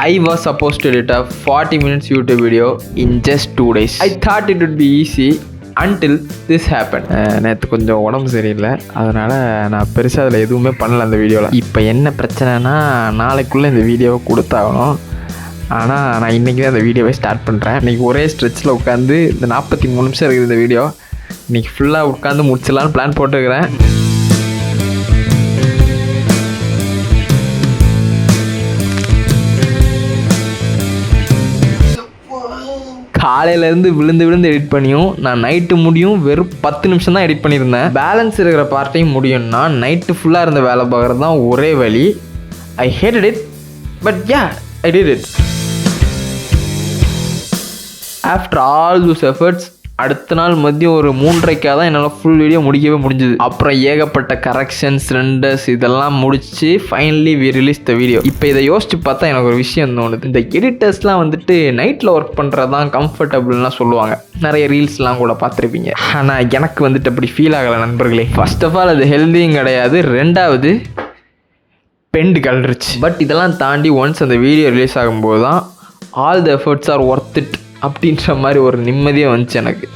I was supposed to edit a 40 minutes YouTube video in just 2 days. I thought it would be easy until this happened. நேற்று கொஞ்சம் உடம்பு சரியில்லை, அதனால் நான் பெருசாக அதில் எதுவுமே பண்ணல அந்த வீடியோவில். இப்போ என்ன பிரச்சனைனா, நாளைக்குள்ளே இந்த வீடியோவை கொடுத்தாகணும். ஆனால் நான் இன்றைக்கி தான் இந்த வீடியோவை ஸ்டார்ட் பண்ணுறேன். இன்றைக்கி ஒரே ஸ்ட்ரெச்சில் உட்காந்து இந்த 43 நிமிஷம் இருக்குது இந்த வீடியோ. இன்றைக்கி ஃபுல்லாக உட்காந்து முடிச்சிடலான்னு பிளான் போட்டுருக்கிறேன். காலையிலேருந்து விழுந்து எடிட் பண்ணியும் நான் நைட்டு முடியும் வெறும் 10 நிமிஷம் தான் எடிட் பண்ணியிருந்தேன். பேலன்ஸ் இருக்கிற பார்ட்டையும் முடியும்னா நைட்டு ஃபுல்லாக இருந்த வேலை பார்க்குறது தான் ஒரே வழி. I hated it, but yeah, I did it. After all those efforts அடுத்த நாள் மதியம் ஒரு 3:30 தான் என்னால் ஃபுல் வீடியோ முடிக்கவே முடிஞ்சுது. அப்புறம் ஏகப்பட்ட கரெக்ஷன்ஸ், ரெண்டர்ஸ் இதெல்லாம் முடிச்சு finally we release the video. இப்போ இதை யோசிச்சு பார்த்தா எனக்கு ஒரு விஷயம் தோணுது. இந்த எடிட்டர்ஸ்லாம் வந்துட்டு நைட்டில் ஒர்க் பண்ணுறது தான் கம்ஃபர்டபுள்லாம் சொல்லுவாங்க. நிறைய ரீல்ஸ்லாம் கூட பார்த்துருப்பீங்க. ஆனால் எனக்கு வந்துட்டு அப்படி ஃபீல் ஆகலை நண்பர்களே. ஃபர்ஸ்ட் ஆஃப் ஆல் அது ஹெல்தியும் கிடையாது, ரெண்டாவது பெண்டு கலருச்சு. பட் இதெல்லாம் தாண்டி ஒன்ஸ் அந்த வீடியோ ரிலீஸ் ஆகும்போது தான் all the efforts R worth it அப்படின்ற மாதிரி ஒரு நிம்மதியாக வந்துச்சு எனக்கு.